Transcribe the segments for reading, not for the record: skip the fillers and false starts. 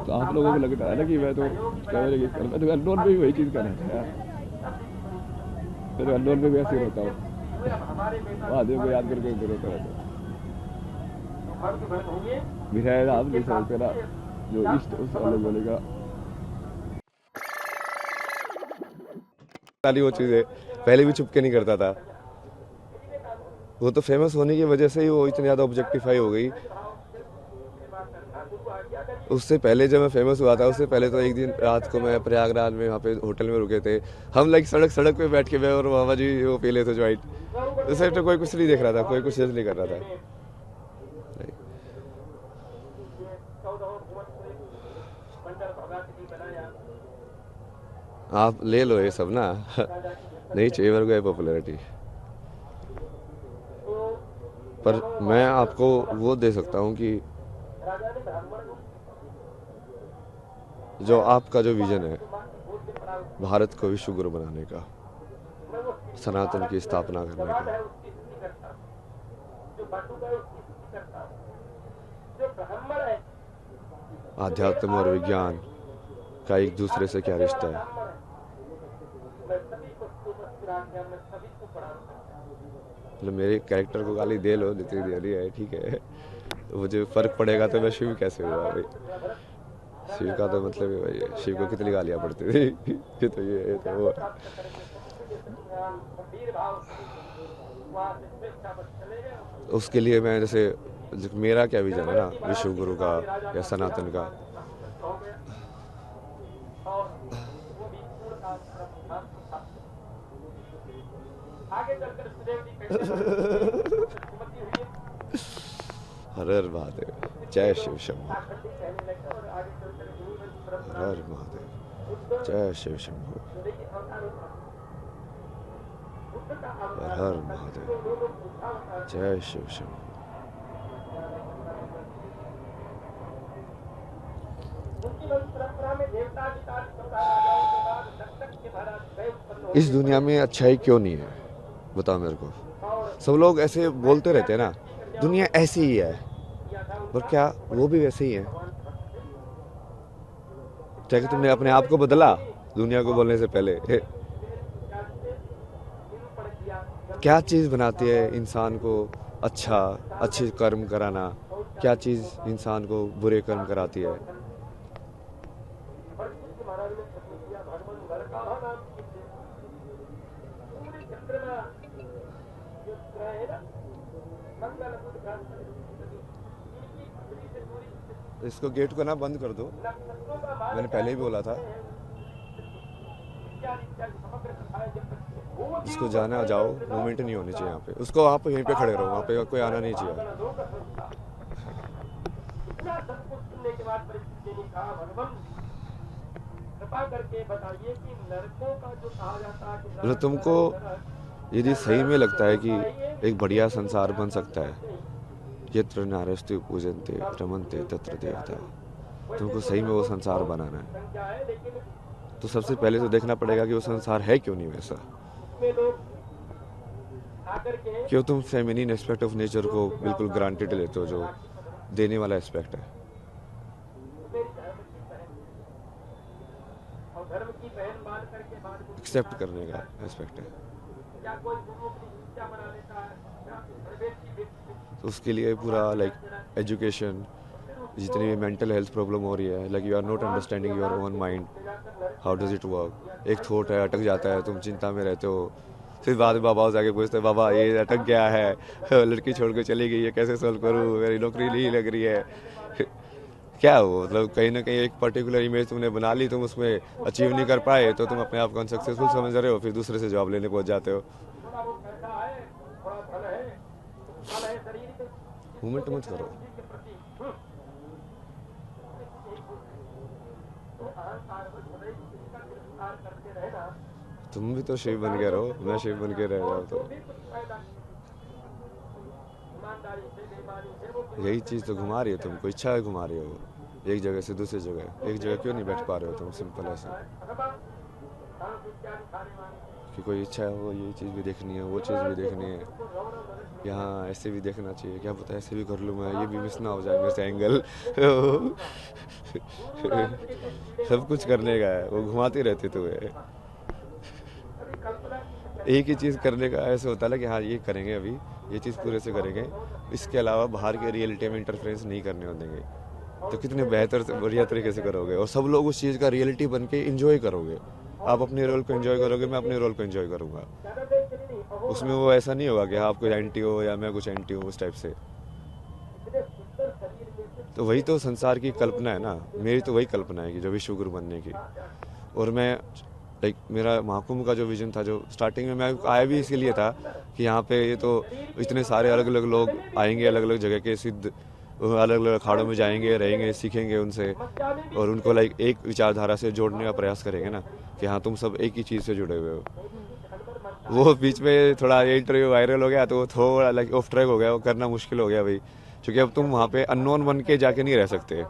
तो आप लोगों को लगता है ना कि मैं तो कैमरे की मैं तो अननोन में भी वही चीज़ कर रहा था यार। मैं तो अननोन में भी ऐसे ही रोता हूँ, महादेव को याद करके रोता रहता हूँ। मेरा आप नहीं समझते ना, जो इष्ट उस अलग बोलेगा वाली वो चीज़ है, पहले भी चुपके नहीं करता था। वो तो फेमस होने की वजह से ही वो इतनी ज़्यादा ऑब्जेक्टिफाई हो गई। उससे पहले जब मैं फेमस हुआ था, उससे पहले तो एक दिन रात को मैं प्रयागराज में वहाँ पे होटल में रुके थे हम, लाइक सड़क सड़क पे बैठ के मैं और मामा जी वो पी लेते ज्वाइंट। उस टाइम तो कोई कुछ नहीं देख रहा था, कोई कुछ जज नहीं कर रहा था। आप ले लो ये सब ना नहीं चाहिए मेरे को ये पॉपुलैरिटी। पर मैं आपको वो दे सकता हूँ कि जो आपका जो विजन है भारत को विश्व गुरु बनाने का, सनातन की स्थापना करने का, आध्यात्म और विज्ञान का एक दूसरे से क्या रिश्ता है। मतलब मेरे कैरेक्टर को गाली दे लो, जितनी दे रही है ठीक है, तो मुझे फर्क पड़ेगा तो मैं शिव कैसे हुआ भाई। शिव का तो मतलब है भाई, शिव को कितनी गालियाँ पड़ती थी ये तो ये तो वो। उसके लिए मैं जैसे मेरा क्या विजन है ना विश्व गुरु का या सनातन का। हर हर महादेव, जय शिव शंभू। हर हर महादेव, जय शिव शंभू। हर हर महादेव, जय शिव शंभू। इस दुनिया में अच्छाई क्यों नहीं है, बताओ मेरे को। सब लोग ऐसे बोलते रहते हैं ना, दुनिया ऐसी ही है, पर क्या वो भी वैसे ही है? क्या कि तुमने अपने आप को बदला दुनिया को बोलने से पहले? क्या चीज़ बनाती है इंसान को अच्छा, अच्छे कर्म कराना? क्या चीज़ इंसान को बुरे कर्म कराती है? इसको गेट को ना बंद कर दो, मैंने पहले ही बोला था। जिसको जाना जाओ, मूवमेंट नहीं होनी चाहिए यहाँ पे। उसको आप यहीं पे खड़े रहो, वहाँ पे कोई आना नहीं चाहिए। मतलब तुमको यदि सही में लगता है कि एक बढ़िया संसार बन सकता है, यत्र नारस्ते पूजन्ते रमन्ते तत्र देवता, तुमको सही में वो संसार बनाना है, तो सबसे पहले तो देखना पड़ेगा कि वो संसार है क्यों नहीं वैसा। क्यों तुम फेमिनिन एस्पेक्ट ऑफ नेचर को बिल्कुल ग्रांटेड लेते हो, जो देने वाला एस्पेक्ट है, एक्सेप्ट करने का एस्पेक्ट है। तो उसके लिए पूरा लाइक एजुकेशन, जितनी भी मेंटल हेल्थ प्रॉब्लम हो रही है, like you are not understanding your own mind, how does it work. एक थॉट है, अटक जाता है, तुम चिंता में रहते हो, फिर बाद में बाबा से जाके पूछते हैं, बाबा ये अटक गया है, लड़की छोड़ के चली गई है, कैसे सॉल्व करूँ, मेरी नौकरी नहीं लग रही है। क्या हो, मतलब कहीं ना कहीं एक पर्टिकुलर इमेज तुमने बना ली, तुम उसमें अचीव नहीं कर पाए, तो तुम अपने आप को अनसक्सेसफुल समझ रहे हो, फिर दूसरे से जॉब लेने पहुंच जाते हो। मूवमेंट मत करो। तुम भी तो शिव बन के रहो, मैं शिव बन के रह रहा हूँ, तो यही चीज़ तो घुमा रही है तुमको, इच्छा है घुमा रही हो एक जगह से दूसरी जगह। एक जगह क्यों नहीं बैठ पा रहे हो तुम, सिंपल ऐसा। कि कोई इच्छा हो ये चीज़ भी देखनी है, वो चीज़ भी देखनी है, यहाँ ऐसे भी देखना चाहिए, क्या पता ऐसे भी कर लूँ मैं, ये भी मिस ना हो जाए मेरे से एंगल। सब कुछ करने का है, वो घुमाते रहते तुम्हें। एक ही चीज़ करने का ऐसे होता है ना कि हाँ ये करेंगे अभी, ये चीज़ पूरे से करेंगे, इसके अलावा बाहर के रियलिटी में इंटरफेरेंस नहीं करने देंगे। तो कितने बेहतर से बढ़िया तरीके से करोगे और सब लोग उस चीज़ का रियलिटी बन के इंजॉय करोगे। आप अपने रोल को एंजॉय करोगे, मैं अपने रोल को एंजॉय करूँगा। उसमें वो ऐसा नहीं होगा कि हाँ आप कुछ एंटी हो या मैं कुछ एंटी हूँ, उस टाइप से। तो वही तो संसार की कल्पना है ना, मेरी तो वही कल्पना है कि जो विश्व गुरु बनने की। और मैं लाइक मेरा महाकुंभ का जो विजन था, जो स्टार्टिंग में मैं आया भी इसीलिए था कि यहाँ पे ये तो इतने सारे अलग अलग लोग आएंगे, अलग अलग जगह के सिद्ध अलग अलग अखाड़ों में जाएंगे, रहेंगे, सीखेंगे उनसे और उनको लाइक एक विचारधारा से जोड़ने का प्रयास करेंगे ना कि हाँ तुम सब एक ही चीज़ से जुड़े हुए हो। वो बीच में थोड़ा ये इंटरव्यू वायरल हो गया तो वो थोड़ा लाइक ऑफ ट्रैक हो गया, वो करना मुश्किल हो गया भाई, क्योंकि अब तुम वहाँ पे अननोन बन के जाके नहीं रह सकते।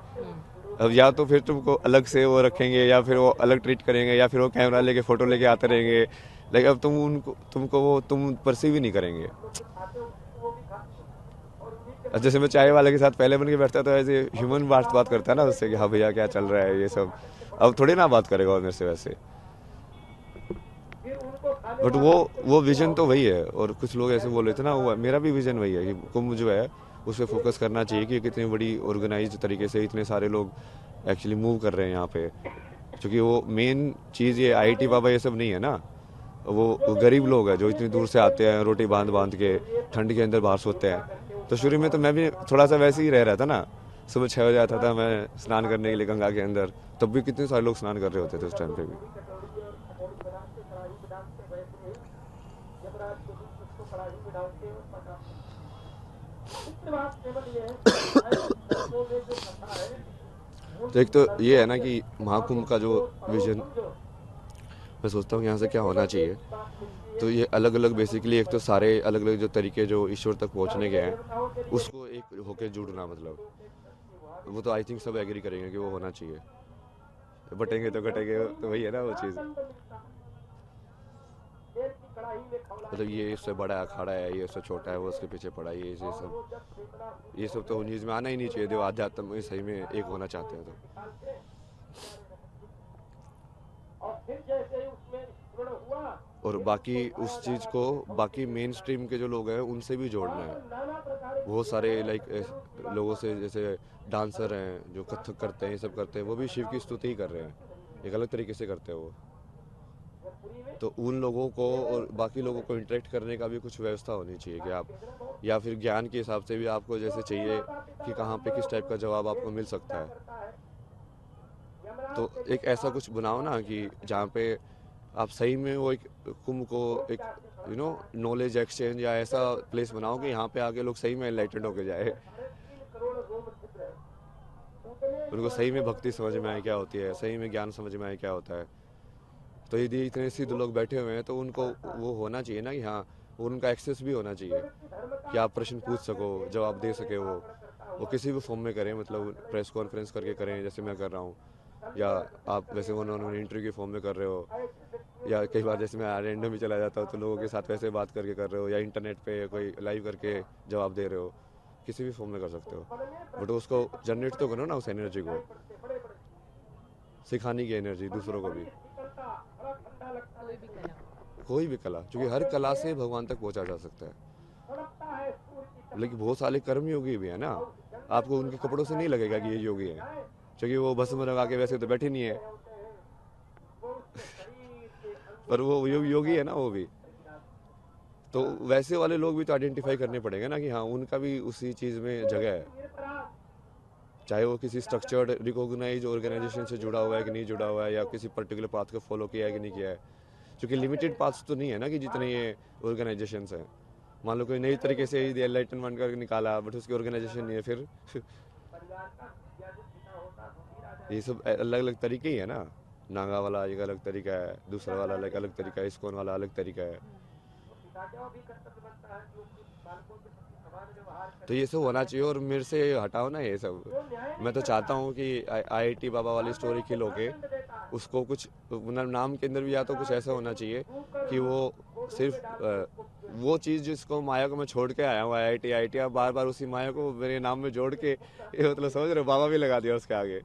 अब या तो फिर तुमको अलग से वो रखेंगे या फिर वो अलग ट्रीट करेंगे या फिर वो कैमरा लेके फ़ोटो लेके आते रहेंगे, लेकिन अब तुमको वो तुम परसीव ही नहीं करेंगे। अब जैसे मैं चाय वाले के साथ पहले बन के बैठता तो ऐसे ह्यूमन बात करता है ना उससे कि हाँ भैया क्या चल रहा है ये सब, अब थोड़ी ना बात करेगा वो मेरे से वैसे। बट वो विजन तो वही है। और कुछ लोग ऐसे बोल रहे थे ना, वो मेरा भी विजन वही है कि कुंभ जो है उस पर फोकस करना चाहिए कि कितनी बड़ी ऑर्गेनाइज तरीके से इतने सारे लोग एक्चुअली मूव कर रहे हैं यहाँ पे। क्योंकि वो मेन चीज़ ये आईआईटी बाबा ये सब नहीं है ना, वो गरीब लोग हैं जो इतनी दूर से आते हैं रोटी बांध बांध के ठंड के अंदर बाहर सोते हैं। तो शुरू में तो मैं भी थोड़ा सा वैसे ही रह रहा था ना, सुबह 6 बजे आता था मैं स्नान करने के लिए गंगा के अंदर, तब भी कितने सारे लोग स्नान कर रहे होते थे उस टाइम पे भी। तो एक तो ये है ना कि महाकुंभ का जो विजन, मैं सोचता हूँ यहाँ से क्या होना चाहिए। तो ये अलग अलग बेसिकली एक तो सारे अलग अलग जो तरीके जो ईश्वर तक पहुँचने के हैं उसको एक होके जुड़ना, मतलब वो तो आई थिंक सब एग्री करेंगे कि वो होना चाहिए। बटेंगे तो घटेंगे, तो वही है ना वो चीज़। मतलब ये इससे बड़ा अखाड़ा है, ये इससे छोटा है, वो उसके पीछे पड़ा है, ये सब तो न्यूज़ में आना ही नहीं चाहिए। जो आध्यात्म में सही में एक होना चाहते हैं तो। और बाकी उस चीज़ को बाकी मेन स्ट्रीम के जो लोग हैं उनसे भी जोड़ना है। बहुत सारे लाइक लोगों से, जैसे डांसर हैं जो कथक करते हैं, ये सब करते हैं, वो भी शिव की स्तुति ही कर रहे हैं, एक अलग तरीके से करते हैं वो। तो उन लोगों को और बाकी लोगों को इंटरेक्ट करने का भी कुछ व्यवस्था होनी चाहिए कि आप, या फिर ज्ञान के हिसाब से भी आपको जैसे चाहिए कि कहाँ पे किस टाइप का जवाब आपको मिल सकता है। तो एक ऐसा कुछ बनाओ ना कि जहाँ पे आप सही में वो एक कुंभ को एक नॉलेज एक्सचेंज या ऐसा प्लेस बनाओ कि यहाँ पे आके लोग सही में एनलाइटेंड होके जाए, उनको सही में भक्ति समझ में आए क्या होती है, सही में ज्ञान समझ में आए क्या होता है। तो यदि इतने सिद्ध लोग बैठे हुए हैं तो उनको वो होना चाहिए ना कि हाँ, उनका एक्सेस भी होना चाहिए कि आप प्रश्न पूछ सको, जवाब दे सके। वो किसी भी फॉर्म में करें, मतलब प्रेस कॉन्फ्रेंस करके करें जैसे मैं कर रहा हूँ, या आप वैसे उन्होंने इंटरव्यू के फॉर्म में कर रहे हो, या कई बार जैसे मैं रैंडम भी चला जाता हूँ तो लोगों के साथ वैसे बात करके कर रहे हो, या इंटरनेट पे कोई लाइव करके जवाब दे रहे हो, किसी भी फॉर्म में कर सकते हो। बट उसको जनरेट तो करो ना, उस एनर्जी को, सिखाने की एनर्जी दूसरों को भी। कोई भी कला, क्योंकि हर कला से भगवान तक पहुंचा जा सकता है। लेकिन बहुत सारे कर्म योगी भी है ना, आपको उनके कपड़ों से नहीं लगेगा कि ये योगी है, क्योंकि वो भस्म लगा के वैसे तो बैठे नहीं है। पर वो योगी है ना वो भी। तो वैसे वाले लोग भी तो आइडेंटिफाई करने पड़ेंगे ना कि हाँ उनका भी उसी चीज़ में जगह है, चाहे वो किसी स्ट्रक्चर्ड रिकॉग्नाइज ऑर्गेनाइजेशन से जुड़ा हुआ है कि नहीं जुड़ा हुआ है, या किसी पर्टिकुलर पाथ को फॉलो किया है कि नहीं किया है। क्योंकि लिमिटेड पाथ्स तो नहीं है ना कि जितने ये ऑर्गेनाइजेशंस हैं। मान लो कोई नई तरीके से ही एनलाइटनमेंट करके निकाला बट उसकी ऑर्गेनाइजेशन नहीं है, फिर ये सब अलग अलग तरीके ही है ना। नागा वाला एक अलग तरीका है, दूसरा वाला अलग अलग तरीका है, इस्कॉन वाला अलग तरीका है। तो ये सब होना चाहिए और मेरे से हटाओ ना ये सब। मैं तो चाहता हूँ कि IIT बाबा वाली स्टोरी खिल होके उसको कुछ मतलब नाम के अंदर भी या तो कुछ ऐसा होना चाहिए कि वो सिर्फ वो चीज़ जिसको माया को मैं छोड़ के आया हूँ IIT अब बार बार उसी माया को मेरे नाम में जोड़ के ये मतलब समझ रहे हो, बाबा भी लगा दिया उसके आगे। ये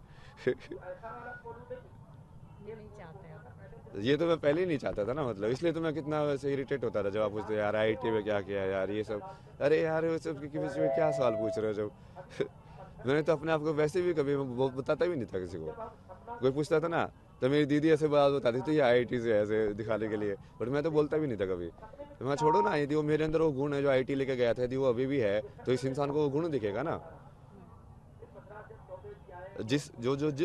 नहीं चाहते आप। ये तो मैं पहले ही नहीं चाहता था ना, मतलब इसलिए तो मैं कितना वैसे इरिटेट होता था जब आप पूछते यार IIT में क्या किया यार ये सब। अरे यार वो सब के बीच में क्या सवाल पूछ रहे हो जब मैंने तो अपने आप को वैसे भी कभी वो बताता भी नहीं था किसी को। कोई पूछता था ना तो मेरी दीदी ऐसे बात बताती थी IIT से ऐसे दिखाने के लिए, बट मैं तो बोलता भी नहीं था कभी। तो मैं छोड़ो ना, यदि वो मेरे अंदर वो गुण है जो IT लेके गया था, यदि वो अभी भी है तो इस इंसान को वो गुण दिखेगा ना। जिस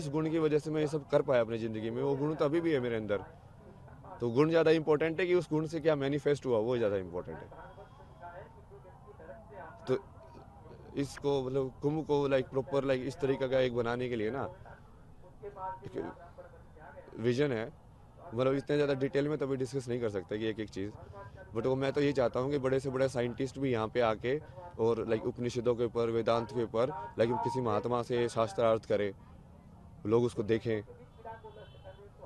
गुण की वजह से मैं ये सब कर पाया अपनी ज़िंदगी में, वो गुण तो अभी भी है मेरे अंदर। तो गुण ज़्यादा इंपॉर्टेंट है कि उस गुण से क्या मैनिफेस्ट हुआ, वो ज़्यादा इंपॉर्टेंट है। तो इसको मतलब कुंभ को लाइक प्रॉपर लाइक इस तरीके का एक बनाने के लिए ना विजन है। मतलब इतने ज़्यादा डिटेल में तो अभी डिस्कस नहीं कर सकते कि एक एक चीज़, बट वो मैं तो ये चाहता हूँ कि बड़े से बड़े साइंटिस्ट भी यहाँ पे आके और लाइक उपनिषदों के ऊपर, वेदांत के ऊपर लाइक किसी महात्मा से शास्त्रार्थ करें, लोग उसको देखें,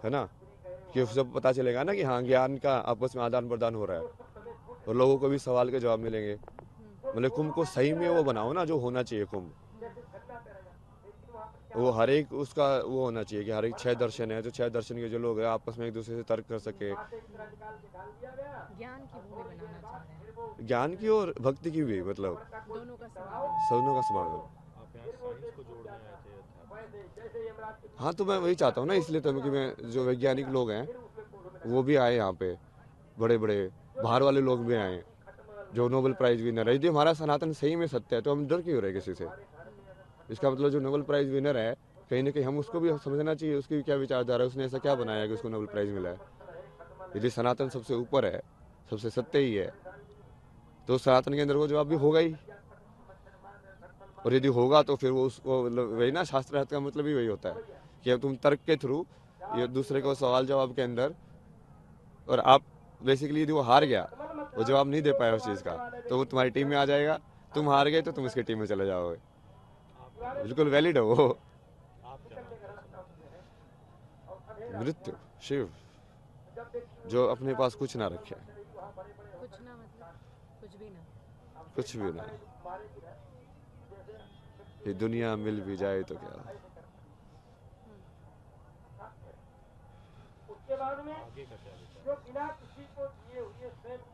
है ना, कि सब पता चलेगा ना कि हाँ ज्ञान का आपस में आदान प्रदान हो रहा है और लोगों को भी सवाल के जवाब मिलेंगे। मतलब कुंभ को सही में वो बनाओ ना जो होना चाहिए कुंभ, वो हर एक उसका वो होना चाहिए कि हर एक 6 दर्शन है, जो 6 दर्शन के जो लोग हैं आपस में एक दूसरे से तर्क कर सके, ज्ञान की भूमि बनाना चाह रहे हैं, ज्ञान की और भक्ति की भी, मतलब दोनों का समागम। सबनों का समागम। आप यहाँ साइंस को जोड़ने आए थे अध्यात्म। हाँ तो मैं वही चाहता हूँ ना, इसलिए तो कि मैं जो वैज्ञानिक लोग हैं वो भी आए यहाँ पे, बड़े बड़े बाहर वाले लोग भी आए जो नोबेल प्राइज विनर है। यदि हमारा सनातन सही में सत्य है तो हम डर क्यों रहे किसी से। इसका मतलब जो नोबेल प्राइज विनर है कहीं ना कहीं हम उसको भी समझना चाहिए, उसकी क्या विचारधारा है, उसने ऐसा क्या बनाया कि उसको नोबेल प्राइज मिला है। यदि सनातन सबसे ऊपर है, सबसे सत्य ही है, तो सनातन के अंदर वो जवाब भी होगा ही। और यदि होगा तो फिर वो उसको मतलब वही ना, शास्त्रार्थ का मतलब ही वही होता है कि अब तुम तर्क के थ्रू ये दूसरे को सवाल जवाब के अंदर, और आप बेसिकली यदि वो हार गया, वो जवाब नहीं दे पाया उस चीज़ का, तो वो तुम्हारी टीम में आ जाएगा, तुम हार गए तो तुम उसकी टीम में चले जाओगे। बिल्कुल वैलिड है वो। आप क्या मानते हैं? मृत्यु शिव जो अपने पास कुछ ना रखे, कुछ ना मतलब कुछ भी ना। कुछ भी ना, ये दुनिया मिल भी जाए तो क्या। आगे का क्या विचार?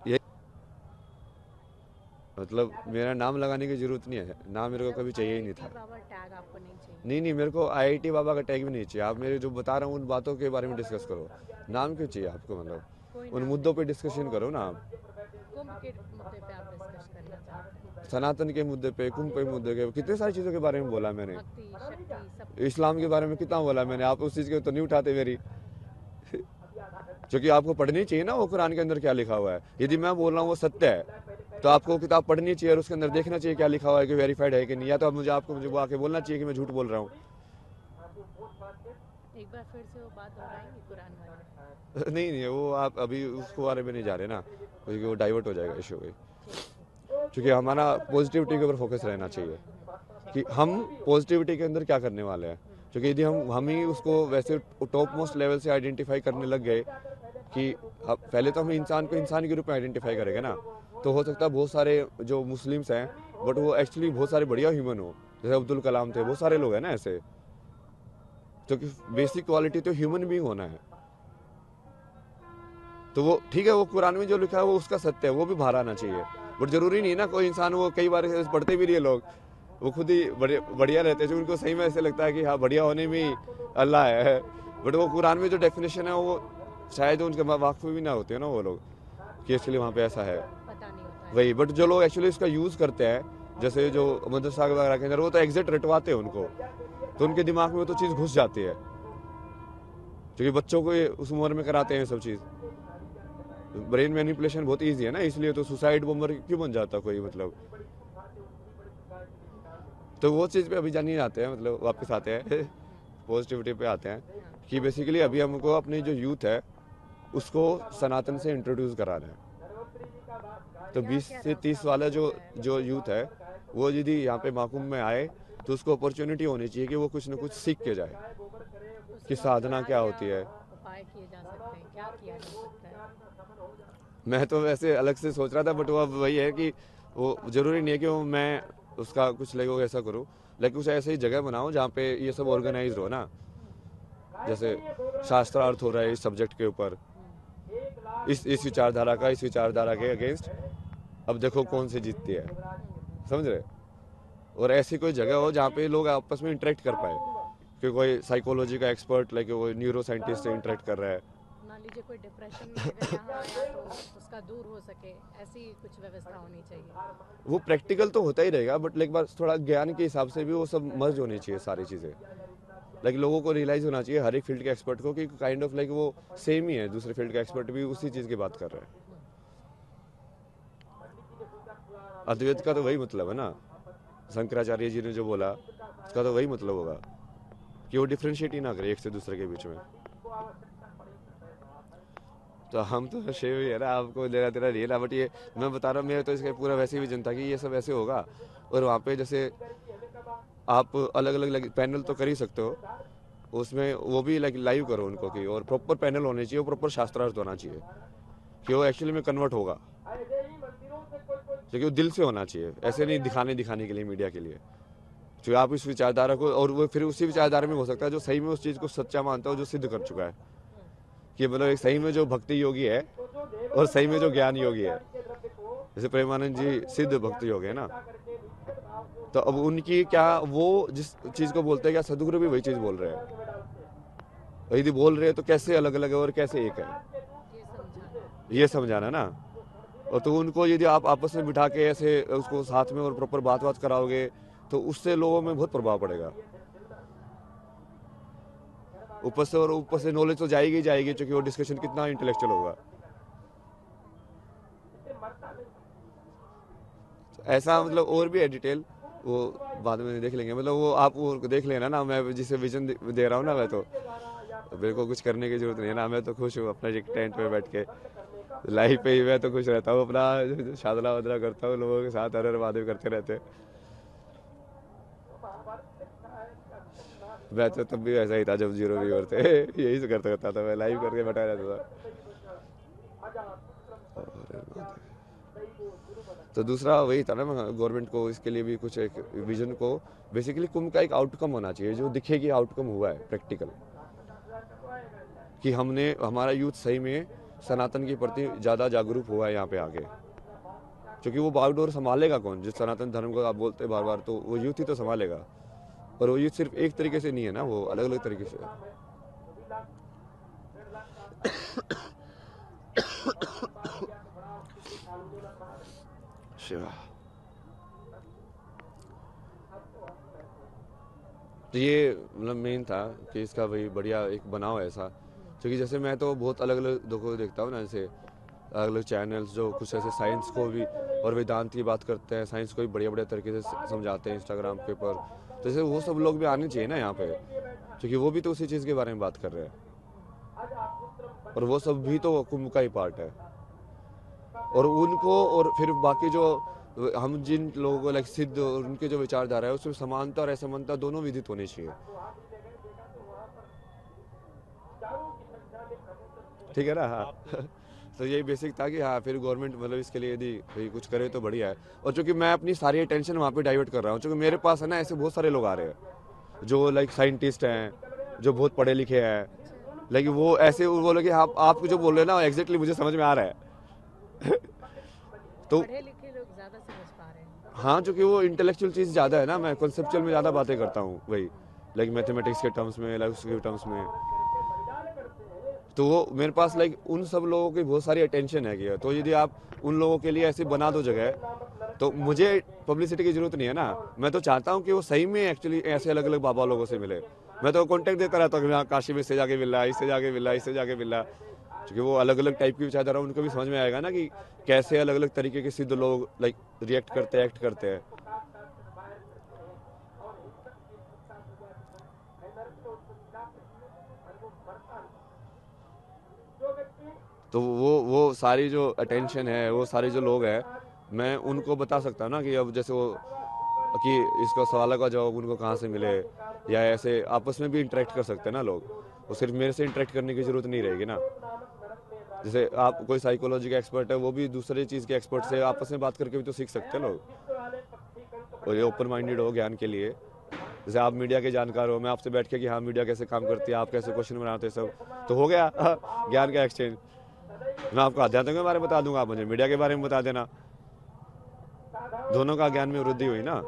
ये मतलब मेरा नाम लगाने की जरूरत नहीं है, नाम मेरे को कभी चाहिए ही नहीं था। बाबा टैग आपको नहीं चाहिए। नहीं मेरे को IIT बाबा का टैग भी नहीं चाहिए। आप मेरे जो बता रहा हूँ उन बातों के बारे में डिस्कस करो, नाम क्यों चाहिए आपको, मतलब कोई उन नाम मुद्दों पे डिस्कशन करो ना आप। कुंभ के मुद्दे पे आप डिस्कस करना चाहते हैं। सनातन के मुद्दे पे, कुंभ पे मुद्दे के, कितने सारी चीज़ों के बारे में बोला मैंने, भक्ति शक्ति सब। इस्लाम के बारे में कितना बोला मैंने, आप उस चीज़ के तो नहीं उठाते मेरी क्योंकि आपको पढ़नी चाहिए ना वो कुरान के अंदर क्या लिखा हुआ है। यदि मैं बोल रहा हूँ वो सत्य है तो आपको किताब पढ़नी चाहिए और उसके अंदर देखना चाहिए क्या लिखा हुआ है कि वेरीफाइड है कि नहीं, या तो मुझे वो आके बोलना चाहिए कि मैं झूठ बोल रहा हूँ। एक बार फिर से वो बात दोहराएंगे कुरान वाले। नहीं वो आप अभी उसको बारे में नहीं जा रहे ना, क्योंकि वो डाइवर्ट हो जाएगा इशू। क्योंकि हमारा पॉजिटिविटी के ऊपर फोकस रहना चाहिए कि हम पॉजिटिविटी के अंदर क्या करने वाले हैं। क्योंकि यदि हम ही उसको वैसे टॉप मोस्ट लेवल से आइडेंटिफाई करने लग गए कि अब पहले तो हम इंसान को इंसान के रूप में आइडेंटिफाई करेंगे ना, तो हो सकता है बहुत सारे जो मुस्लिम्स हैं बट वो एक्चुअली बहुत सारे बढ़िया ह्यूमन हो, जैसे अब्दुल कलाम थे, बहुत सारे लोग हैं ना ऐसे। क्योंकि बेसिक क्वालिटी तो ह्यूमन बीइंग होना है। तो वो ठीक है, वो कुरान में जो लिखा है वो उसका सत्य है, वो भी बाहर आना चाहिए। बट जरूरी नहीं ना कोई इंसान, वो कई बार पढ़ते भी नहीं है लोग, वो खुद ही बढ़िया रहते हैं, जो उनको सही में ऐसे लगता है कि हाँ बढ़िया होने में ही अल्लाह है। बट वो कुरान में जो डेफिनेशन है वो शायद उनके वाकफ भी ना होते हैं ना वो लोग कि एक्चुअली वहाँ पे ऐसा है, पता नहीं होता है। वही। बट जो लोग एक्चुअली इसका यूज़ करते हैं, जैसे जो मदरसा वगैरह के अंदर, वो तो एग्जैक्ट रटवाते हैं उनको, तो उनके दिमाग में वो तो चीज़ घुस जाती है। क्योंकि बच्चों को उस उम्र में कराते हैं सब चीज़, ब्रेन मैनिपुलेशन बहुत ईजी है ना, इसलिए तो सुसाइड बॉम्बर क्यों बन जाता कोई, मतलब। तो वो चीज़ पे अभी जानिए आते हैं, मतलब वापस आते हैं पॉजिटिविटी पे आते हैं कि बेसिकली अभी हमको अपनी जो यूथ है उसको सनातन से इंट्रोड्यूस कराना है। तो क्या 20 क्या से रास्ता 30 वाला जो है? जो यूथ है वो यदि यहाँ पे महाकुंभ में आए तो उसको अपॉर्चुनिटी होनी चाहिए कि वो कुछ ना कुछ सीख के जाए कि उसके लिए साधना क्या क्या होती है। उपाय किए जा सकते हैं, क्या किया जा सकता है? मैं तो वैसे अलग से सोच रहा था, बट वो अब वही है कि वो ज़रूरी नहीं है कि वो मैं उसका कुछ लगो ऐसा करूँ, लेकिन कुछ ऐसी जगह बनाओ जहाँ पे ये सब ऑर्गेनाइज हो ना, जैसे शास्त्रार्थ हो रहा है इस सब्जेक्ट के ऊपर, इस विचारधारा के अगेंस्ट, अब देखो कौन सी जीतती है, समझ रहे। और ऐसी कोई जगह हो जहाँ पे लोग आपस में इंटरेक्ट कर पाए, कि कोई साइकोलॉजी का एक्सपर्ट लाइक कोई न्यूरो साइंटिस्ट से इंटरेक्ट कर रहा है। मान लीजिए कोई डिप्रेशन में अगर यहाँ आया तो उसका दूर हो सके, ऐसी कुछ व्यवस्था होनी चाहिए। वो प्रैक्टिकल तो होता ही रहेगा, बट लाइक बार थोड़ा ज्ञान के हिसाब से भी वो सब मर्ज होनी चाहिए सारी चीज़ें। लाइक लोगों को रियलाइज होना चाहिए हर एक फील्ड के एक्सपर्ट को कि काइंड ऑफ लाइक वो सेम ही है, दूसरे फील्ड का एक्सपर्ट भी उसी चीज़ की बात कर रहा है। अद्वैत का तो वही मतलब है ना, शंकराचार्य जी ने जो बोला उसका तो वही मतलब होगा कि वो डिफ्रेंशिएट ही ना करे एक से दूसरे के बीच में। तो हम तो शेव ही है ना, आपको लेना तेरा नहीं है ना, बट ये मैं बता रहा हूँ, मेरा तो इसका पूरा वैसे भी जनता कि ये सब ऐसे होगा। और वहाँ पे जैसे आप अलग अलग पैनल तो कर ही सकते हो, उसमें वो भी लाइक लाइव करो उनको कि, और प्रॉपर पैनल होने चाहिए, प्रॉपर शास्त्रार्थ होना चाहिए कि वो एक्चुअली में कन्वर्ट होगा, क्योंकि वो दिल से होना चाहिए, ऐसे नहीं दिखाने के लिए, मीडिया के लिए। जो आप इस विचारधारा को, और वो फिर उसी विचारधारा में हो सकता है जो सही में उस चीज़ को सच्चा मानता हो, जो सिद्ध कर चुका है कि मतलब एक सही में जो भक्ति योगी है और सही में जो ज्ञान योगी है। जैसे प्रेमानंद जी सिद्ध भक्ति योगी है ना, तो अब उनकी क्या, वो जिस चीज़ को बोलते हैं, क्या सदगुरु भी वही चीज़ बोल रहे हैं। यदि बोल रहे हैं तो कैसे अलग अलग है और कैसे एक है, ये समझाना ना। और तो उनको यदि आप आपस में बिठा के ऐसे उसको साथ में और प्रॉपर बात कराओगे तो उससे लोगों में बहुत प्रभाव पड़ेगा। ऊपर से नॉलेज तो जाएगी ही जाएगी, क्योंकि वो डिस्कशन कितना इंटेलेक्चुअल होगा। ऐसा मतलब और भी है डिटेल, वो बाद में देख लेंगे। मतलब वो आप वो देख लेना ना, मैं जिसे विजन दे रहा हूँ ना, मैं तो मेरे को कुछ करने की जरूरत नहीं है ना, मैं तो खुश हूँ अपना टेंट पे बैठ के लाइफ पे ही। मैं तो खुश रहता हूँ, अपना शादला वादला करता हूँ, लोगों के साथ हर महादेव करते रहते। मैं तो तब भी वैसा ही था जब 0 व्यूअर थे यही से करता था, मैं लाइव करके बैठा रहता था। तो दूसरा वही था ना, गवर्नमेंट को इसके लिए भी कुछ एक विजन को, बेसिकली कुंभ का एक आउटकम होना चाहिए जो दिखे कि आउटकम हुआ है प्रैक्टिकल, कि हमने, हमारा यूथ सही में सनातन के प्रति ज़्यादा जागरूक हुआ है यहाँ पे आके। क्योंकि वो बागडोर संभालेगा कौन, जिस सनातन धर्म को आप बोलते हैं बार बार, तो वो यूथ ही तो संभालेगा। और वो यूथ सिर्फ एक तरीके से नहीं है ना, वो अलग अलग तरीके से है। शिवा, तो ये मतलब मेन था कि इसका भाई बढ़िया एक बनाओ ऐसा। क्योंकि जैसे मैं तो बहुत अलग अलग लोगों को देखता हूँ ना, जैसे अलग अलग चैनल्स जो कुछ ऐसे साइंस को भी और वेदांत की बात करते हैं, साइंस को भी बढ़िया बढ़िया तरीके से समझाते हैं इंस्टाग्राम के ऊपर। तो जैसे वो सब लोग भी आने चाहिए ना यहाँ पे, क्योंकि वो भी तो उसी चीज़ के बारे में बात कर रहे हैं, और वो सब भी तो कुंभ का ही पार्ट है। और उनको, और फिर बाकी जो हम जिन लोगों को लाइक सिद्ध और उनके जो विचारधारा है, उसमें समानता और असमानता दोनों विदित होनी चाहिए। ठीक है ना, हाँ। तो यही बेसिक था कि हाँ, फिर गवर्नमेंट मतलब इसके लिए यदि भाई कुछ करे तो बढ़िया है। और चूंकि मैं अपनी सारी अटेंशन वहाँ पे डाइवर्ट कर रहा हूँ, क्योंकि मेरे पास है ना ऐसे बहुत सारे लोग आ रहे हैं जो लाइक साइंटिस्ट हैं, जो बहुत पढ़े लिखे हैं, लेकिन वो ऐसे वो बोले कि आप जो बोल रहे हैं ना एग्जैक्टली मुझे समझ में आ रहा है तो पढ़े लिखे लोग ज़्यादा समझ पा रहे हैं। हाँ, चूंकि वो इंटेलेक्चुअल चीज़ ज़्यादा है ना, मैं कॉन्सेप्चुअल में ज़्यादा बातें करता हूँ, वही लाइक मैथमेटिक्स के टर्म्स में, लाइक उसके टर्म्स में। तो वो मेरे पास लाइक उन सब लोगों की बहुत सारी अटेंशन है कि, तो यदि आप उन लोगों के लिए ऐसी बना दो जगह, तो मुझे पब्लिसिटी की जरूरत नहीं है ना। मैं तो चाहता हूँ कि वो सही में एक्चुअली ऐसे अलग अलग बाबा लोगों से मिले। मैं तो कॉन्टेक्ट देता रहता हूँ कि हाँ, काशी में इससे जाके मिल रहा, इससे जाके मिल रहा, इससे जाके मिल रहा, क्योंकि वो अलग अलग टाइप की विचारधारा उनको भी समझ में आएगा ना कि कैसे अलग अलग तरीके के सिद्ध लोग लाइक रिएक्ट करते हैं, एक्ट करते हैं। तो वो सारी जो अटेंशन है, वो सारे जो लोग हैं, मैं उनको बता सकता हूँ ना कि अब जैसे वो कि इसका सवाल का जवाब उनको कहाँ से मिले, या ऐसे आपस में भी इंटरेक्ट कर सकते हैं ना लोग। वो सिर्फ मेरे से इंटरेक्ट करने की ज़रूरत नहीं रहेगी ना। जैसे आप कोई साइकोलॉजी का एक्सपर्ट है, वो भी दूसरे चीज़ के एक्सपर्ट से आपस में बात करके भी तो सीख सकते हैं लोग। और ये ओपन माइंडेड हो ज्ञान के लिए। जैसे आप मीडिया के जानकार हो, मैं आपसे बैठ के कि हाँ मीडिया कैसे काम करती है, आप कैसे क्वेश्चन बनाते हैं, सब तो हो गया ज्ञान का एक्सचेंज। मैं आपको अध्यात्म के बारे में बता दूंगा, आप मुझे मीडिया के बारे में बता देना, दोनों का ज्ञान में वृद्धि हुई ना।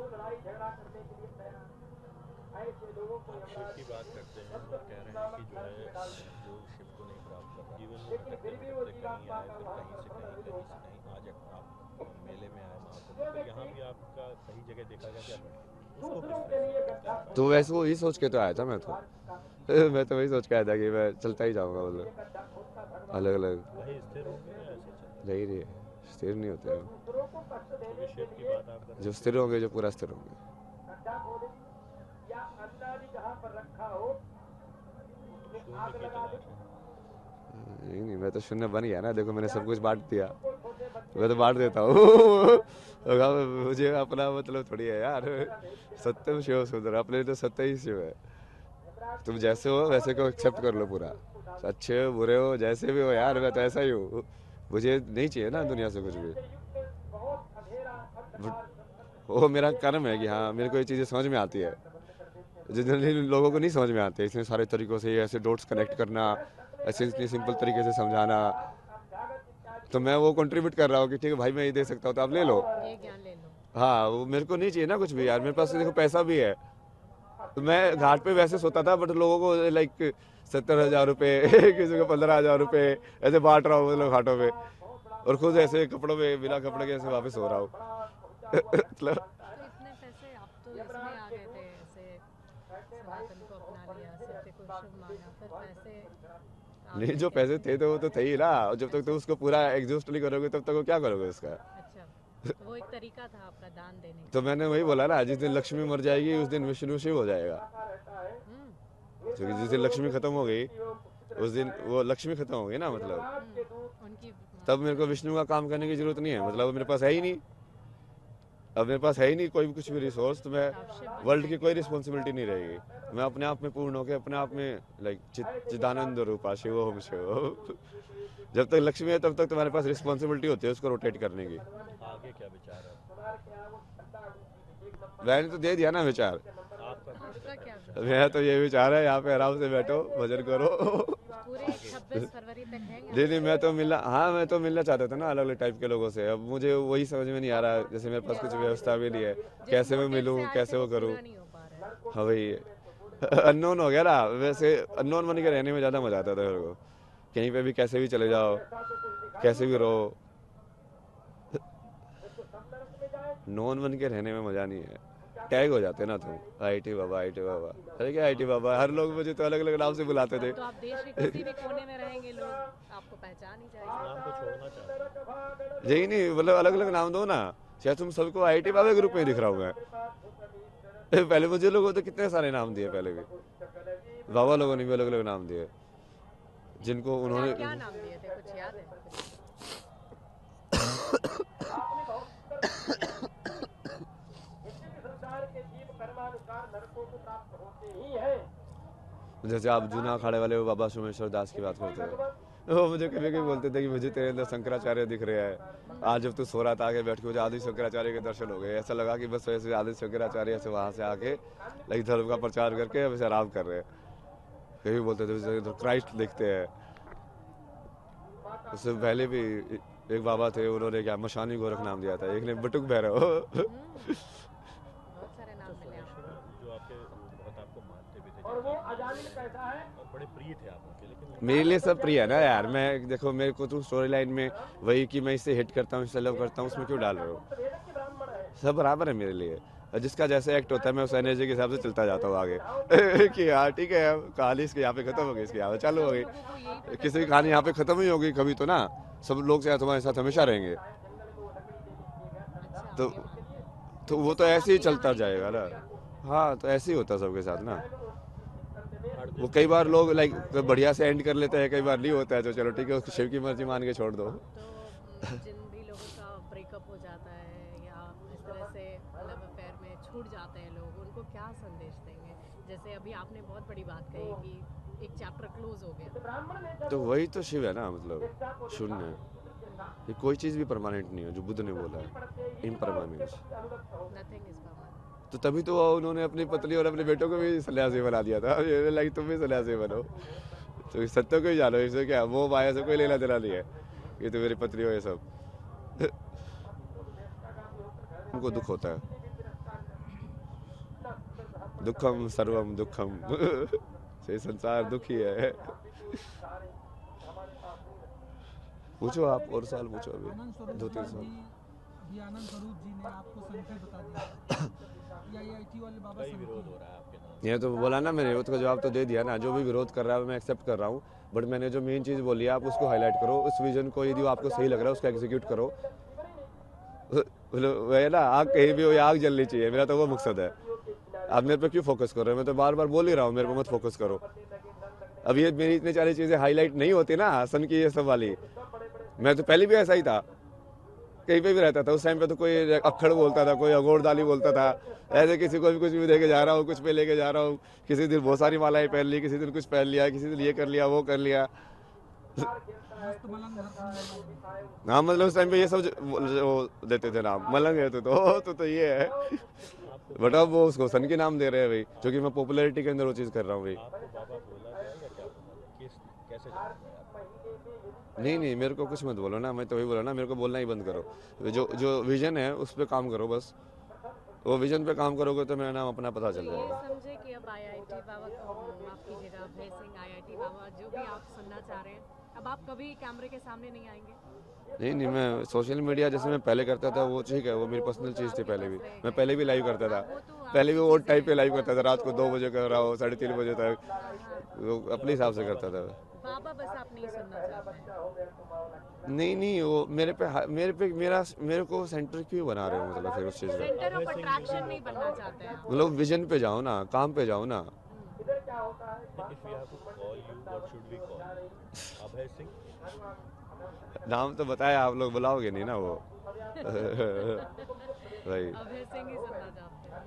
शिव की बात करते हैं, लोग कह रहे हैं कि जो है जो शिव को नहीं प्राप्त कर रहा, इवन वो भटकते भटकते कहीं आए, फिर कहीं से कहीं, कहीं से कहीं, आज आप मेले में आए महाकुंभ, फिर यहाँ भी आपका कई जगह देखा गया क्या उसको किस तरह से करते हैं? तो वैसे वो ही सोच के तो आया था मैं तो मैं तो वही सोच के आया था कि मैं चलता ही जाऊंगा, मतलब अलग अलग वही स्थिर होंगे या ऐसे चल? नहीं रही, स्थिर नहीं होते हैं। क्योंकि शिव की बात आप कर जो स्थिर होंगे, जो पूरा स्थिर होंगे। शून्य की तलाश है। नहीं, मैं तो शून्य बन गया ना, देखो मैंने सब कुछ बांट दिया, मैं तो बांट देता हूँ मुझे अपना मतलब थोड़ी है यार, सत्यम शिव सुंदर, अपने तो सत्य ही शिव है। तुम जैसे हो वैसे को एक्सेप्ट कर लो पूरा, अच्छे हो बुरे हो जैसे भी हो यार, मैं तो ऐसा ही हूँ। मुझे नहीं चाहिए ना दुनिया से कुछ भी, वो मेरा कर्म है कि हाँ मेरे को ये चीज़ें समझ में आती है, जो जनरली लोगों को नहीं समझ में आती है। इतने सारे तरीकों से ऐसे डॉट्स कनेक्ट करना, ऐसे इतने सिंपल तरीके से समझाना, तो मैं वो कंट्रीब्यूट कर रहा हूँ कि ठीक है भाई मैं ये दे सकता हूँ तो आप ले लो। ये ज्ञान ले लो। हाँ, वो मेरे को नहीं चाहिए ना कुछ भी यार, मेरे पास देखो पैसा भी है, तो मैं घाट पे वैसे सोता था, बट लोगों को लाइक 70,000 रुपये किसी को 15,000 रुपये ऐसे बांट रहा हूँ मतलब घाटों पे, और खुद ऐसे कपड़ों में बिना कपड़े के ऐसे वापस हो रहा हूँ मतलब तो इतने पैसे आप तो इसमें आ गए थे, ऐसे सनातन को अपना लिया, सत्य को शुभ माना, फिर पैसे आ नहीं, गए जो पैसे कैसे? थे तो वो तो थे ही ना, और जब तक तो उसको पूरा एग्जॉस्ट नहीं करोगे तब तक वो क्या करोगे उसका। अच्छा, तो वो एक तरीका था आपका दान देने का। तो मैंने वही बोला ना, जिस दिन लक्ष्मी मर जाएगी उस दिन विष्णु शिव हो जाएगा, क्योंकि जिस दिन लक्ष्मी खत्म हो गई उस दिन वो लक्ष्मी खत्म हो गई ना, मतलब उनकी तब मेरे को विष्णु का काम करने की जरूरत नहीं है, मतलब मेरे पास है ही नहीं, अब मेरे पास है ही नहीं कोई भी कुछ भी रिसोर्स, तो मैं वर्ल्ड की कोई रिस्पॉन्सिबिलिटी नहीं रहेगी, मैं अपने आप में पूर्ण होकर अपने आप में लाइक चिदानंद रूपा शिव ओम शिव जब तक लक्ष्मी है तब तक तुम्हारे पास रिस्पॉन्सिबिलिटी होती है उसको रोटेट करने की। आगे क्या विचार है मैंने तो दे दिया ना विचार, आपका? आपका क्या मेरा तो ये विचार है यहाँ पे आराम से बैठो भजन करो पूरे 26 फरवरी तक रहेंगे? नहीं, मैं तो मिलना, हाँ मैं तो मिलना चाहता था ना अलग अलग टाइप के लोगों से, अब मुझे वही समझ में नहीं आ रहा, जैसे मेरे पास कुछ व्यवस्था भी नहीं है, कैसे मैं मिलूँ कैसे वो करूँ। नहीं हो पा रहा है। हाँ भाई अननोन हो गया ना, वैसे अननोन बन के रहने में ज़्यादा मजा आता था मेरे को, कहीं पे भी कैसे भी चले जाओ कैसे भी रहो, नॉन बन के रहने में मज़ा नहीं है, टैग हो जाते ना तुम, आईटी बाबा आईटी बाबा, अरे क्या आईटी बाबा, हर लोग मुझे तो अलग अलग नाम से बुलाते थे। तो आप देश के किसी भी कोने में रहेंगे, लोग आपको पहचान ही जाएंगे। नाम को छोड़ना चाहते हैं? यही नहीं, मतलब अलग अलग नाम दो ना, शायद तुम सबको आईटी बाबा ग्रुप में दिख रहा हूँ मैं पहले मुझे लोगों तो कितने सारे नाम दिए, पहले भी बाबा लोगों ने भी अलग अलग नाम दिए जिनको उन्होंने क्या नाम दिए थे, कुछ याद है? जैसे आप जूना अखाड़े वाले वो बाबा सोमेश्वर दास की बात करते हो, वो मुझे कभी कभी बोलते थे कि मुझे तेरे अंदर शंकराचार्य दिख रहे हैं, आज जब तू सो रहा था आगे बैठ के मुझे आदि शंकराचार्य के दर्शन हो गए, ऐसा लगा कि बस वैसे आदि शंकराचार्य से वहाँ से आके लाइक धर्म का प्रचार करके अब ऐसे आराम कर रहे हैं। कभी बोलते थे क्राइस्ट लिखते हैं, उससे पहले भी एक बाबा थे, उन्होंने क्या मशानी गोरख नाम दिया था, एक ने बटुक भैरव बहुत सारे नाम मिले आपको। जो आपके बहुत आपको मानते भी थे और वो बड़े प्रिय थे आप उनके, लेकिन मेरे लिए सब प्रिय है ना यार, मैं देखो मेरे को तुम स्टोरी लाइन में वही कि मैं इससे हिट करता हूँ इससे लव करता हूँ उसमें क्यों डाल रहे हो, सब बराबर है मेरे लिए, जिसका जैसे एक्ट होता है मैं उस एनर्जी के हिसाब से चलता जाता हूँ आगे कि हाँ ठीक है कहानी इसके यहाँ पे खत्म हो गई, इसके यहाँ पे चालू हो गई, किसी की कहानी यहाँ पे खत्म ही होगी कभी तो ना, सब लोग से तुम्हारे साथ हमेशा रहेंगे, तो वो तो ऐसे ही चलता जाएगा ना। हाँ तो ऐसे ही होता है सबके साथ ना, वो कई बार लोग लाइक बढ़िया से एंड कर लेते हैं, कई बार नहीं होता है, तो चलो ठीक है उसको शिव की मर्जी मान के छोड़ दो। तो जिन भी लोगों का ब्रेकअप हो हो जाता है या इस तरह से लव अफेयर में छूट जाते हैं लोग, उनको क्या संदेश देंगे? जैसे अभी आपने बहुत बड़ी बात कही कि एक चैप्टर क्लोज हो गया। तो वही तो शिव है ना, मतलब शून्य। ये कोई चीज़ भी परमानेंट नहीं है, जो बुद्ध ने बोला है, इम्परमानेंस। Nothing is permanent. तो तभी तो उन्होंने अपनी पत्नी और अपने बेटों को भी सन्यासी बना दिया था। ये लाइक तुम भी सन्यासी बनो, तो इस सत्य को ही जानो। इससे क्या, वो माया से कोई लेना देना नहीं है, ये तो मेरी पत्नी हो ये सब। उनको दुख होता है, दुखम सर्वम दुखम। ये संसार दुखी है। पूछो आप, और साल पूछो अभी, आनंद स्वरूप 2-3 साल। जी आनंद स्वरूप जी ने आपको संख्या बता दिया, IIT वाले बाबा कई संख्या। विरोध हो रहा है आपके नाम। ये तो बोला ना मैंने, उसका जवाब तो दे दिया ना। जो भी विरोध कर रहा है मैं एक्सेप्ट कर रहा हूँ, बट मैंने जो मेन चीज़ बोली है आप उसको हाईलाइट करो। उस विजन को यदि आपको सही लग रहा है उसको एग्जीक्यूट करो। वही ना, आग कहीं भी हो या आग जलनी चाहिए, मेरा तो वो मकसद है। आप मेरे पे क्यों फोकस कर रहे हो? मैं तो बार बार बोल ही रहा हूँ, मेरे पे मत फोकस करो। अब ये मेरी इतनी सारी चीज़ें हाईलाइट नहीं होती ना, हसन की ये सब वाली। मैं तो पहले भी ऐसा ही था, कहीं पे भी रहता था। उस टाइम पे तो कोई अक्खड़ बोलता था, कोई अगोरदाली बोलता था, ऐसे किसी को भी कुछ भी देके जा रहा हूँ, कुछ पे लेके जा रहा हूँ। किसी दिन बहुत सारी मालाएं पहन ली, किसी दिन कुछ पहन लिया, किसी दिन ये कर लिया वो कर लिया। मस्त मलंग हरसन। हाँ मतलब उस टाइम पे ये सब वो देते थे नाम, मलंग है तो ये है। बट अब वो उसको सन के नाम दे रहे हैं भाई, क्योंकि मैं पॉपुलैरिटी के अंदर वो चीज़ कर रहा हूँ भाई। आपको बाबा बोला गया या क्या बोला? किस कैसे जाना है आप? नहीं मेरे को कुछ मत बोलो ना, मैं तो वही बोला ना, मेरे को बोलना ही बंद करो। जो विजन है उस पर काम करो बस। वो विजन पे काम करोगे तो मेरा नाम अपना पता चल ये जाएगा। समझे कि अब IIT बाबा माफ कीजिएगा, अभय सिंह IIT बाबा जो भी आप सुनना चाह रहे हैं, अब आप कभी कैमरे के सामने नहीं आएंगे? नहीं मैं सोशल मीडिया जैसे मैं पहले करता था वो ठीक है, वो मेरी पर्सनल चीज़ थी। पहले भी मैं लाइव करता था, पहले भी वो टाइप पे लाइव करता था, रात को 2 बजे कर रहा हो, 3:30 बजे तक, वो अपने हिसाब से करता था। बाबा बस आप नहीं सुनना चाहते हैं। नहीं वो मेरे को सेंटर क्यों बना रहे हो, मतलब फिर उस चीज़ का सेंटर ऑफ अट्रैक्शन नहीं बनना चाहते हैं आप। मतलब विजन पे जाओ ना, काम पे जाओ ना। If we have to call you, what should we call you? Abhay Singh? नाम तो बताया, आप लोग बुलाओगे नहीं ना वो। भाई अभय सिंह ही सुनना चाहते हैं।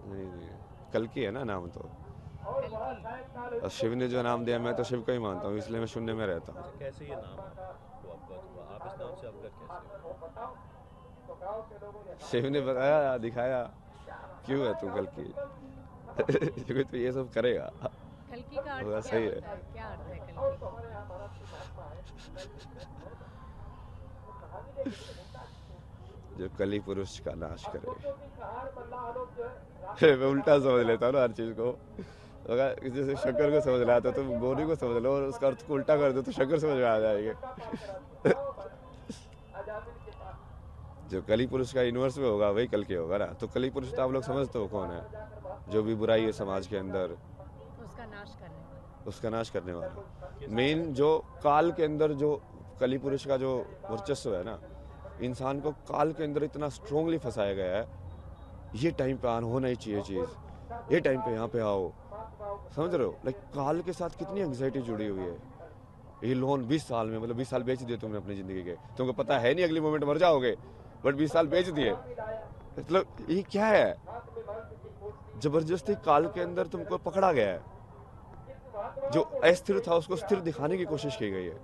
नहीं कल की है ना नाम तो। कल और शिव ने जो नाम दिया, मैं तो शिव को ही मानता हूँ, इसलिए मैं शून्य में रहता हूँ। अच्छा, कैसे ये नाम आपको अवगत हुआ? आप इस नाम से अवगत कैसे हुए? शिव ने बताया, दिखाया, क्यों है तू कल की। क्योंकि तू ये सब करेगा। कल्कि का अर्थ वो क्या सही है। होता है? क्या अर्थ है कल्कि? जो कली पुरुष का नाश करे। मैं उल्टा समझ लेता हूँ ना हर चीज को। अगर जैसे शंकर को समझ रहा था तो गौरी को समझ लो, और उसका अर्थ को उल्टा कर दो तो शंकर समझ में आ जाएंगे। जो कली पुरुष का यूनिवर्स में होगा वही कल के होगा ना। तो कली पुरुष तो आप लोग समझते हो कौन है? जो भी बुराई है समाज के अंदर, उसका नाश करने वाला। उसका नाश करने वाला। मेन जो काल के अंदर जो कली पुरुष का जो वर्चस्व है ना, इंसान को काल के अंदर इतना स्ट्रोंगली फंसाया गया है। ये टाइम पे होना ही चाहिए चीज़, ये टाइम पे यहाँ पे आओ, समझ रहे हो? लाइक काल के साथ कितनी एंग्जाइटी जुड़ी हुई है। ये लोन 20 साल में, मतलब 20 साल बेच दिए तुमने अपनी ज़िंदगी के, तुमको पता है नहीं अगली मोमेंट मर जाओगे, बट 20 साल बेच दिए। मतलब ये क्या है? जबरदस्ती काल के अंदर तुमको पकड़ा गया है। जो अस्थिर था उसको स्थिर दिखाने की कोशिश की गई है।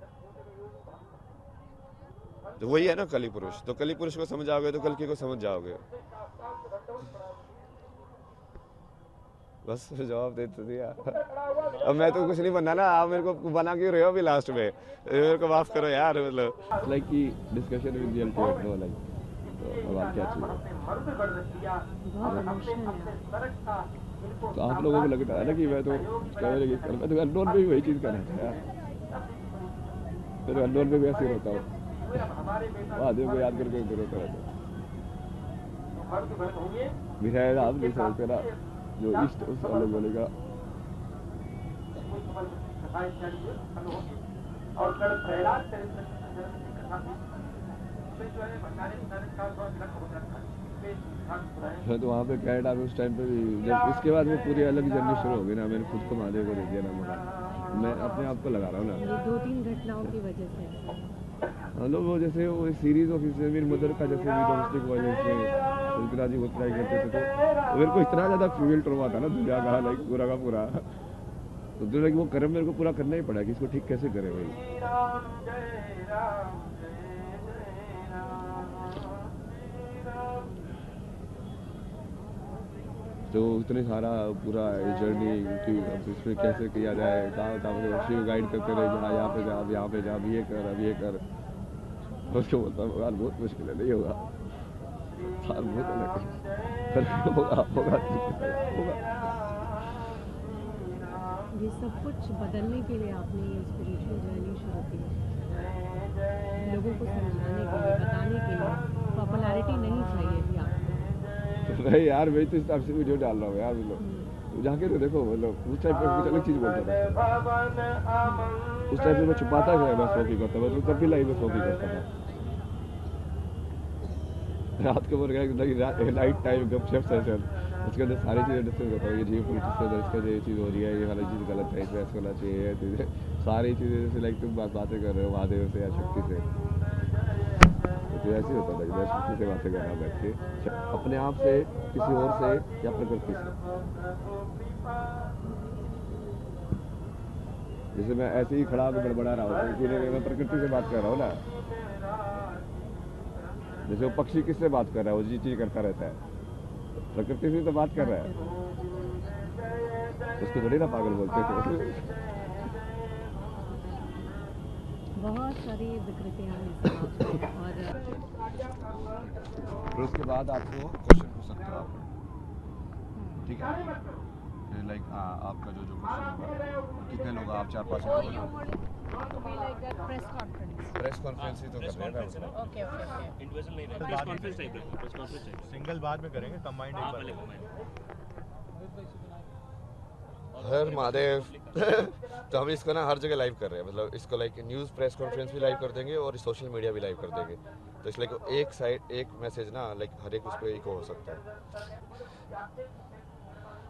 तो वही है ना कली पुरुष। तो कली पुरुष को समझ आओगे तो कल्कि को समझ जाओगे। बस जवाब दे तो दिया। अब मैं तो कुछ नहीं बनना ना, आप मेरे को बना क्यों रहे हो अभी लास्ट में? मेरे को माफ करो यार। मतलब लाइक की discussion with the ultimate no, like तो अब आप क्या चाहिए? बहुत इमोशनल है। तो आप लोगों को लगता है ना कि मैं तो अननोन पे भी वही चीज़ कर रहा था यार। मैं तो अननोन पे भी ऐसे ही होता हूँ, आदमी को याद करके रोता रहता हूँ। विधायक आप नहीं समझते ना, जो इष्ट उस अलग बोलेगा। मैं तो वहाँ पे कनाडा में उस टाइम पे भी, जब इसके बाद वो पूरी अलग जर्नी शुरू हो गई ना, मैंने खुद को महादेव को दे दिया ना। मैं अपने आप को लगा रहा हूँ ना। ये 2-3 घटनाओं की वजह से हम लोग वो जैसे वो सीरीज ऑफ मेरी मदर का जैसे भी डोमेस्टिक वायलेंस में सुल्ताना जी को ट्राई करते थे, तो मेरे को इतना ज़्यादा फीमेल ट्रॉमा था ना दुनिया का, लाइक पूरा का पूरा, तो दुनिया की वो कर्म मेरे को पूरा करना ही पड़ा कि इसको ठीक कैसे करें भाई। तो इतने सारा पूरा जर्नी कि अब इसमें कैसे किया जाए, कहाँ कहाँ शिव गाइड करते रहे, जहाँ यहाँ पे जा, अब यहाँ पे जा, अब ये कर, अब ये कर। उसको बोलता भगवान बहुत मुश्किल है, नहीं होगा सार, बहुत अलग है, पर होगा होगा होगा। ये सब कुछ बदलने के लिए आपने ये स्पिरिचुअल जर्नी शुरू की, लोगों को समझाने के लिए, बताने के लिए। पॉपुलैरिटी नहीं चाहिए थी आपको। नहीं यार, मैं तो इस टाइप से वीडियो डाल रहा हूँ यार, मतलब जाके तो देखो, मतलब उस टाइप पर कुछ अलग चीज़ बोलता था, उस टाइप से मैं छुपाता था, मैं शौक ही करता था, तो तब भी लाइव में शौक ही करता था। रात को गया नाइट टाइम गपशप सेशन, उसके अंदर सारी चीज़ें डिस्कस करता हूँ, ये जी पॉलिटिक्स के अंदर इसका ये चीज़ हो रही है, ये वाली चीज़ गलत है, इसमें ऐसा होना चाहिए, ये चीज़ें सारी चीज़ें जैसे लाइक तुम बातें कर रहे हो महादेव से या शक्ति से, तो ऐसे ही होता था कि मैं शक्ति से बातें कर रहा बैठ के, अपने आप से, किसी और से या प्रकृति से। जैसे मैं ऐसे ही खड़ा होकर बड़बड़ा रहा हूँ, तो मैं प्रकृति से बात कर रहा हूँ ना, जैसे वो पक्षी किससे बात कर रहा है, वो जी चीज करता रहता है, प्रकृति से तो बात कर रहा है, उसको थोड़ी ना पागल बोलते थे। बहुत सारी विकृतियाँ हैं समाज में, और उसके बाद आपको क्वेश्चन पूछ सकते हो आप, ठीक है, लाइक आपका जो क्वेश्चन होगा, कितने लोग आप 4-5 लोग, प्रेस कॉन्फ्रेंस ही तो कर रहे हैं। ओके ओके ओके, इंडिविजुअल नहीं रहेगा, प्रेस कॉन्फ्रेंस टाइप रहेगा, प्रेस कॉन्फ्रेंस टाइप सिंगल बाद में करेंगे, कंबाइंड एक बार हर महादेव। तो हम इसको ना हर जगह लाइव कर रहे हैं, मतलब इसको लाइक न्यूज़ प्रेस कॉन्फ्रेंस भी लाइव कर देंगे और सोशल मीडिया भी लाइव कर देंगे, तो इसलिए एक साइड एक मैसेज ना लाइक हर एक उस पर एक हो सकता है।